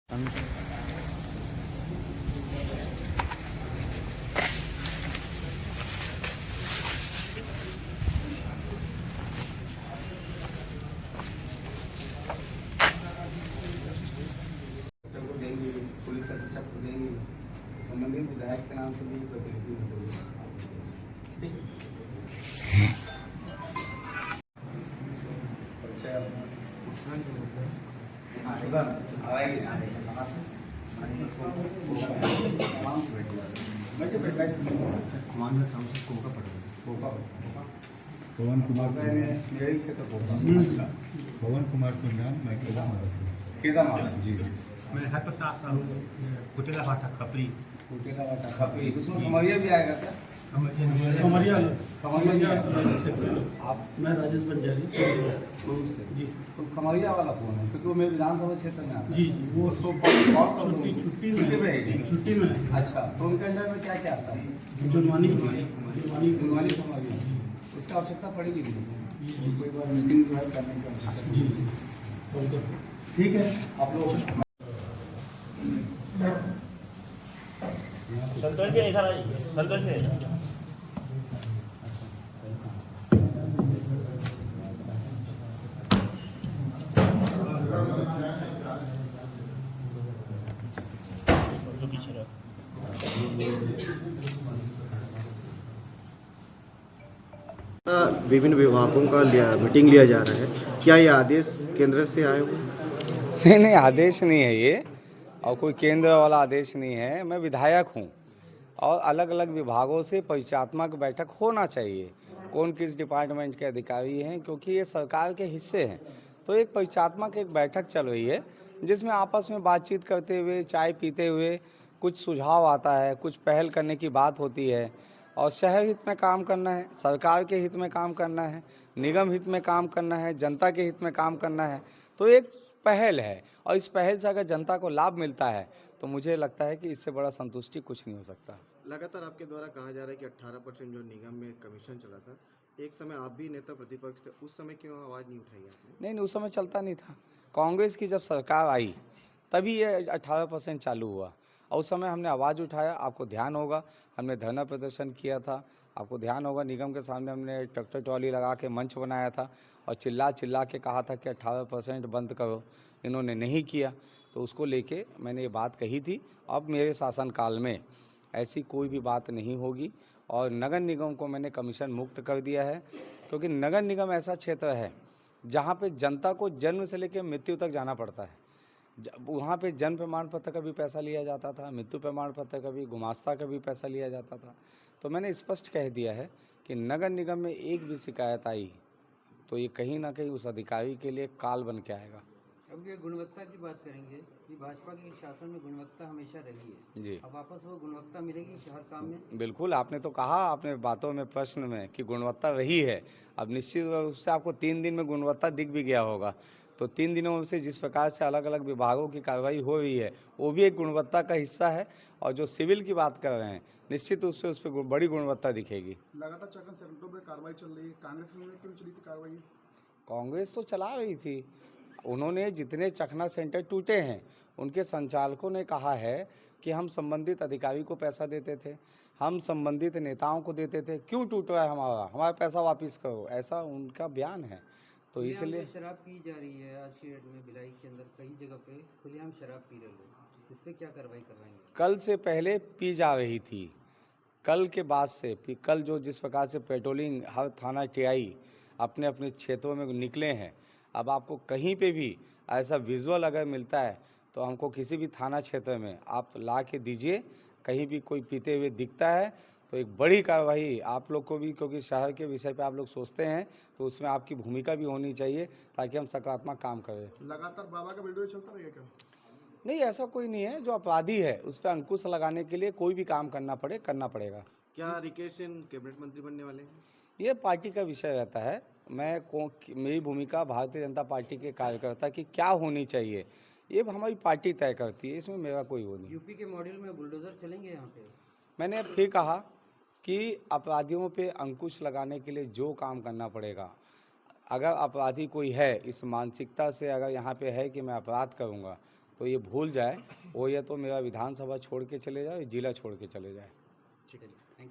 देंगे, पुलिस अधीक्षक को देंगे, संबंधित विधायक के नाम से भी प्रतिलिपि होगी। ठीक है। पवन कुमार यही क्षेत्र पवन कुमार कुंजान मैं केदार महाराज जी कुटेला भाटा खपरी कुटेला वाटा खपी उसमें खमरिया भी आएगा क्या? खमरिया खमरिया आप मैं राजेश बंजारी शुरू से जी तो खमरिया वाला कौन है? क्योंकि वो मेरे विधानसभा क्षेत्र में आता है। जी वो उसको छुट्टी में है। छुट्टी में है। अच्छा, तो उनके अंदर में क्या क्या आता है? दुनवानी दिलवानी खमरिया, उसकी आवश्यकता पड़ेगी भी कोई बार मीटिंग जो है करने की आवश्यकता जी ठीक है। आप लोग संतोष के इधर आइए संतोष के विभिन्न विभागों का मीटिंग लिया जा रहा है। क्या ये आदेश केंद्र से आए हुए? नहीं, आदेश नहीं है ये, और कोई केंद्र वाला आदेश नहीं है। मैं विधायक हूँ और अलग अलग विभागों से परिचयात्मक बैठक होना चाहिए, कौन किस डिपार्टमेंट के अधिकारी हैं, क्योंकि ये सरकार के हिस्से हैं। तो एक परिचयात्मक एक बैठक चल रही है जिसमें आपस में बातचीत करते हुए, चाय पीते हुए कुछ सुझाव आता है, कुछ पहल करने की बात होती है। और शहर हित में काम करना है, सरकार के हित में काम करना है, निगम हित में काम करना है, जनता के हित में काम करना है। तो एक पहल है, और इस पहल से अगर जनता को लाभ मिलता है तो मुझे लगता है कि इससे बड़ा संतुष्टि कुछ नहीं हो सकता। लगातार आपके द्वारा कहा जा रहा है कि 18% जो निगम में कमीशन चला था, एक समय आप भी नेता प्रतिपक्ष थे, उस समय क्यों आवाज़ नहीं उठाई आपने? नहीं, उस समय चलता नहीं था। कांग्रेस की जब सरकार आई तभी ये 18% चालू हुआ, और उस समय हमने आवाज़ उठाया। आपको ध्यान होगा, हमने धरना प्रदर्शन किया था। आपको ध्यान होगा, निगम के सामने हमने ट्रैक्टर ट्रॉली लगा के मंच बनाया था और चिल्ला चिल्ला के कहा था कि 18% बंद करो। इन्होंने नहीं किया, तो उसको लेके मैंने ये बात कही थी। अब मेरे शासनकाल में ऐसी कोई भी बात नहीं होगी, और नगर निगम को मैंने कमीशन मुक्त कर दिया है, क्योंकि नगर निगम ऐसा क्षेत्र है जहाँ पे जनता को जन्म से लेकर मृत्यु तक जाना पड़ता है। वहाँ पे जन्म प्रमाण पत्र का भी पैसा लिया जाता था, मृत्यु प्रमाण पत्र का भी, गुमास्ता का भी पैसा लिया जाता था। तो मैंने स्पष्ट कह दिया है कि नगर निगम में एक भी शिकायत आई तो ये कहीं ना कहीं उस अधिकारी के लिए काल बन के आएगा। अब ये गुणवत्ता की बात करेंगे कि भाजपा के शासन में गुणवत्ता हमेशा रही है जी, अब वापस वो गुणवत्ता मिलेगी हर काम में? बिल्कुल। आपने तो कहा अपने बातों में, प्रश्न में, कि गुणवत्ता रही है। अब निश्चित रूप से आपको 3 दिन में गुणवत्ता दिख भी गया होगा। तो 3 दिनों से जिस प्रकार से अलग अलग विभागों की कार्रवाई हो रही है वो भी एक गुणवत्ता का हिस्सा है। और जो सिविल की बात कर रहे हैं, निश्चित रूप से उस पर बड़ी गुणवत्ता दिखेगी। लगातार चक्र सेक्टरों में कार्रवाई चल रही है, कांग्रेस में क्यों चली थी कार्रवाई? कांग्रेस तो चला रही थी। उन्होंने जितने चखना सेंटर टूटे हैं उनके संचालकों ने कहा है कि हम संबंधित अधिकारी को पैसा देते थे, हम संबंधित नेताओं को देते थे, क्यों टूट रहा है हमारा पैसा वापस करो, ऐसा उनका बयान है। तो इसलिए शराब पी जा रही है आज की डेट में, भिलाई के अंदर कई जगह पे खुलेआम शराब पी रहे लोग, इस पे क्या कार्रवाई करवाएंगे? कल से पहले पी जा रही थी, कल के बाद से कल जो जिस प्रकार से पेट्रोलिंग हर थाना टीआई अपने अपने क्षेत्रों में निकले हैं, अब आपको कहीं पे भी ऐसा विजुअल अगर मिलता है तो हमको किसी भी थाना क्षेत्र में आप ला के दीजिए। कहीं भी कोई पीते हुए दिखता है तो एक बड़ी कार्रवाई आप लोग को भी, क्योंकि शहर के विषय पे आप लोग सोचते हैं, तो उसमें आपकी भूमिका भी होनी चाहिए ताकि हम सकारात्मक काम करें। लगातार बाबा का वीडियो चलता रहेगा क्या? नहीं, ऐसा कोई नहीं है। जो अपराधी है उस पर अंकुश लगाने के लिए कोई भी काम करना पड़ेगा। क्या रिकेश सिंह कैबिनेट मंत्री बनने वाले हैं? ये पार्टी का विषय रहता है। मेरी भूमिका भारतीय जनता पार्टी के कार्यकर्ता की क्या होनी चाहिए ये हमारी पार्टी तय करती है, इसमें मेरा कोई वो नहीं। यूपी के मॉडल में बुलडोजर चलेंगे यहाँ पे? मैंने फिर कहा कि अपराधियों पे अंकुश लगाने के लिए जो काम करना पड़ेगा, अगर अपराधी कोई है इस मानसिकता से अगर यहाँ पे है कि मैं अपराध करूँगा, तो ये भूल जाए, वो या तो मेरा विधानसभा छोड़ के चले जाए, जिला छोड़ के चले जाए। ठीक है जी, थैंक यू।